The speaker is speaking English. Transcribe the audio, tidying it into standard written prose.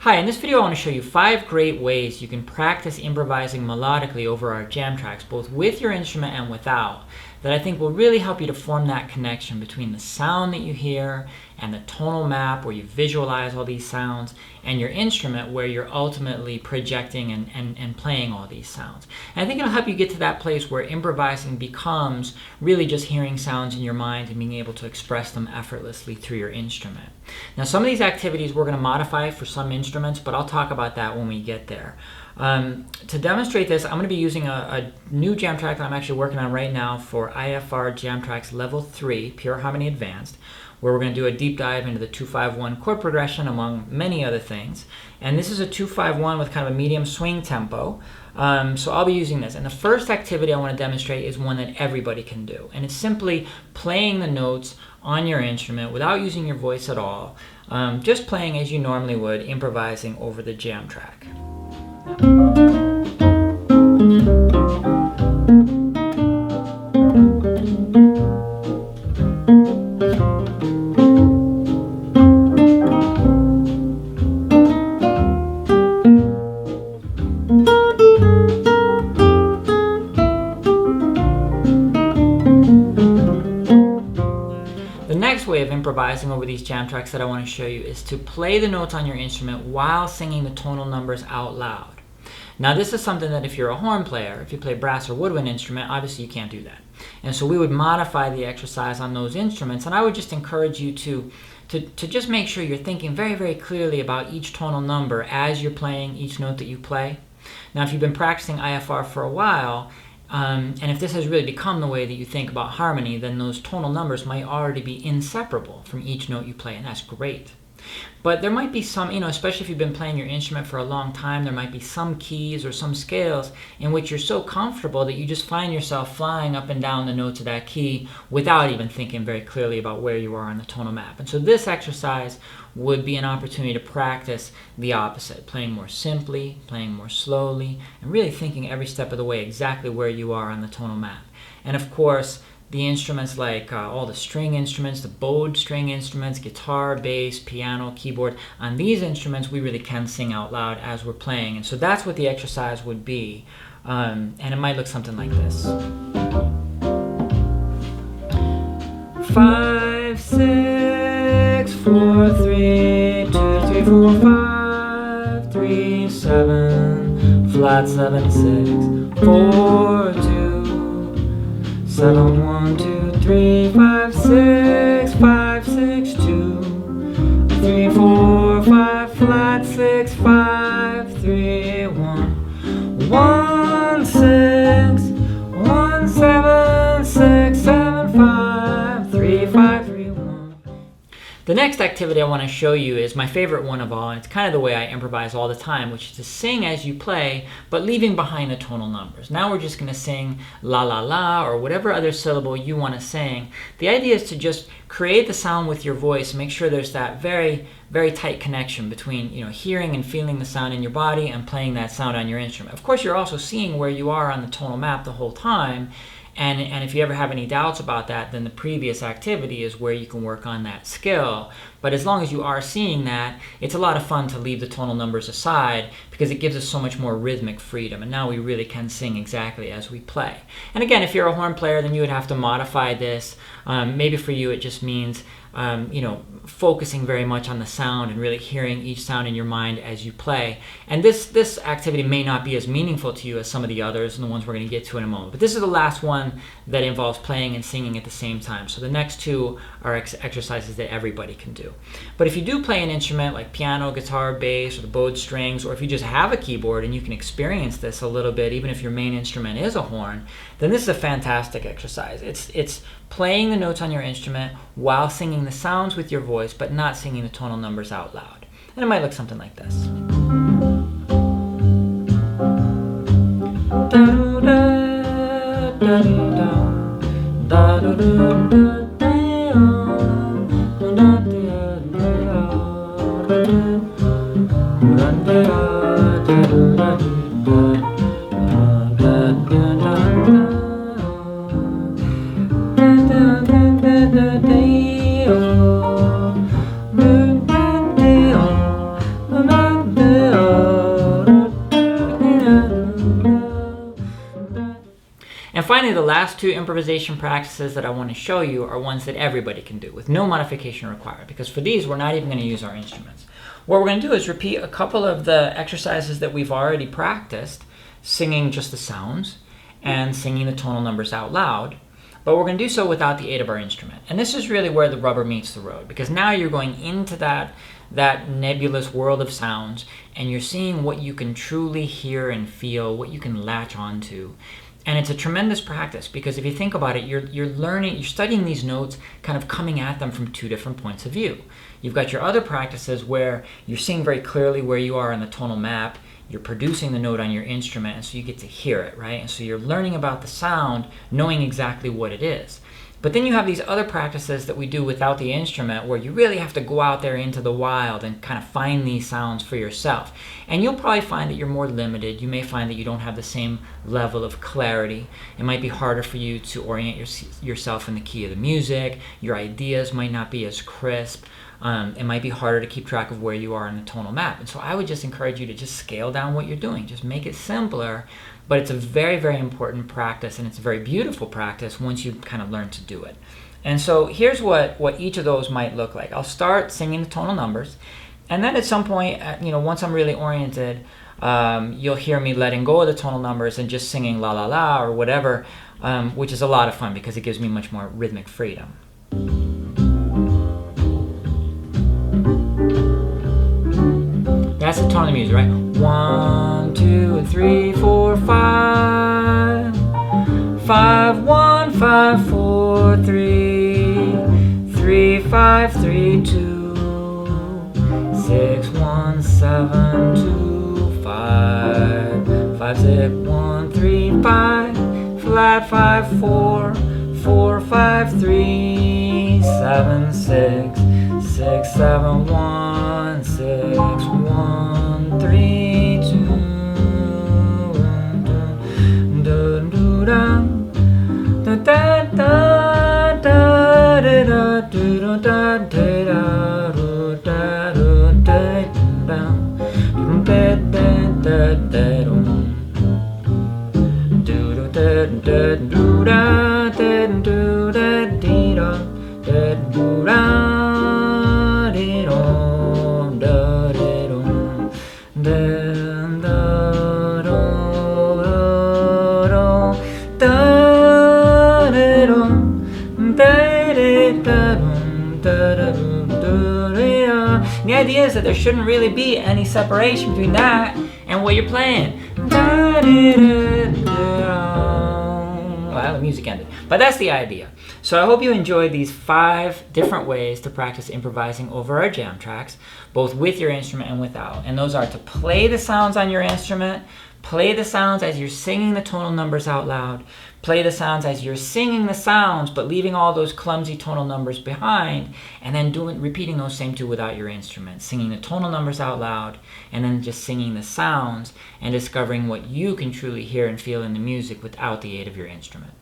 Hi, in this video I want to show you 5 great ways you can practice improvising melodically over our jam tracks, both with your instrument and without, that I think will really help you to form that connection between the sound that you hear and the tonal map where you visualize all these sounds and your instrument where you're ultimately projecting and playing all these sounds. And I think it'll help you get to that place where improvising becomes really just hearing sounds in your mind and being able to express them effortlessly through your instrument. Now, some of these activities we're going to modify for some instruments, but I'll talk about that when we get there. To demonstrate this, I'm going to be using a new jam track that I'm actually working on right now for IFR Jam Tracks Level 3, Pure Harmony Advanced, where we're going to do a deep dive into the 2-5-1 chord progression among many other things. And this is a 2-5-1 with kind of a medium swing tempo. So I'll be using this. And the first activity I want to demonstrate is one that everybody can do. And it's simply playing the notes on your instrument without using your voice at all. Just playing as you normally would, improvising over the jam track. The next way of improvising over these jam tracks that I want to show you is to play the notes on your instrument while singing the tonal numbers out loud. Now, this is something that if you're a horn player, if you play brass or woodwind instrument, obviously you can't do that. And so we would modify the exercise on those instruments, and I would just encourage you to just make sure you're thinking very, very clearly about each tonal number as you're playing each note that you play. Now, if you've been practicing IFR for a while, and if this has really become the way that you think about harmony, then those tonal numbers might already be inseparable from each note you play, and that's great. But there might be some, especially if you've been playing your instrument for a long time, there might be some keys or some scales in which you're so comfortable that you just find yourself flying up and down the notes of that key without even thinking very clearly about where you are on the tonal map. And so this exercise would be an opportunity to practice the opposite, playing more simply, playing more slowly, and really thinking every step of the way exactly where you are on the tonal map. And of course, the instruments like all the string instruments, the bowed string instruments, guitar, bass, piano, keyboard, on these instruments we really can sing out loud as we're playing. And so that's what the exercise would be. And it might look something like this. 5, 6, 4, 3, 2, 3, 4, 5, 3, 7, flat 7, 6, 4, 2, 7, 1, 2, 3, 5, 6, 5, 6, 2, 3, 4, 5, flat 6, 5, 3, 1, 1, 6, 1, 7, 6, 7, 5, 3, 5, 3, 1. The next activity I want to show you is my favorite one of all, and it's kind of the way I improvise all the time, which is to sing as you play, but leaving behind the tonal numbers. Now we're just going to sing la la la or whatever other syllable you want to sing. The idea is to just create the sound with your voice, make sure there's that very, very tight connection between hearing and feeling the sound in your body and playing that sound on your instrument. Of course, you're also seeing where you are on the tonal map the whole time. And if you ever have any doubts about that, then the previous activity is where you can work on that skill. But as long as you are seeing that, it's a lot of fun to leave the tonal numbers aside because it gives us so much more rhythmic freedom. And now we really can sing exactly as we play. And again, if you're a horn player, then you would have to modify this. Maybe for you it just means focusing very much on the sound and really hearing each sound in your mind as you play. And this activity may not be as meaningful to you as some of the others and the ones we're going to get to in a moment. But this is the last one that involves playing and singing at the same time. So the next two are exercises that everybody can do. But if you do play an instrument like piano, guitar, bass, or the bowed strings, or if you just have a keyboard and you can experience this a little bit, even if your main instrument is a horn, then this is a fantastic exercise. It's playing the notes on your instrument while singing the sounds with your voice, but not singing the tonal numbers out loud. And it might look something like this. finally, the last two improvisation practices that I want to show you are ones that everybody can do with no modification required, because for these, we're not even going to use our instruments. What we're going to do is repeat a couple of the exercises that we've already practiced, singing just the sounds and singing the tonal numbers out loud, but we're going to do so without the aid of our instrument. And this is really where the rubber meets the road, because now you're going into that nebulous world of sounds, and you're seeing what you can truly hear and feel, what you can latch onto. And it's a tremendous practice, because if you think about it, you're studying these notes kind of coming at them from two different points of view. You've got your other practices where you're seeing very clearly where you are on the tonal map, you're producing the note on your instrument, and so you get to hear it, right? And so you're learning about the sound, knowing exactly what it is. But then you have these other practices that we do without the instrument, where you really have to go out there into the wild and kind of find these sounds for yourself. And you'll probably find that you're more limited. You may find that you don't have the same level of clarity. It might be harder for you to orient yourself in the key of the music. Your ideas might not be as crisp. It might be harder to keep track of where you are in the tonal map. And so I would just encourage you to just scale down what you're doing. Just make it simpler. But it's a very, very important practice, and it's a very beautiful practice once you kind of learn to do it. And so here's what each of those might look like. I'll start singing the tonal numbers, and then at some point, once I'm really oriented, you'll hear me letting go of the tonal numbers and just singing la la la or whatever, which is a lot of fun because it gives me much more rhythmic freedom. That's the tone of the music, right? 1, 2, 3, 4, 5. 5, 1, 5, 4, 3. 3, 5, 3, 2. 6, 1, 7, 2, 5. 5, 6, 1, 3, 5. Flat 5, 4. 4, 5, 3. 7, 6. 6, 7, 1, 6, 1, 3, 2, da da da da da da da da The idea is that there shouldn't really be any separation between that and what you're playing. Well, the music ended. But that's the idea. So I hope you enjoyed these 5 different ways to practice improvising over our jam tracks, both with your instrument and without. And those are to play the sounds on your instrument, play the sounds as you're singing the tonal numbers out loud, play the sounds as you're singing the sounds but leaving all those clumsy tonal numbers behind, and then repeating those same 2 without your instrument, singing the tonal numbers out loud and then just singing the sounds and discovering what you can truly hear and feel in the music without the aid of your instrument.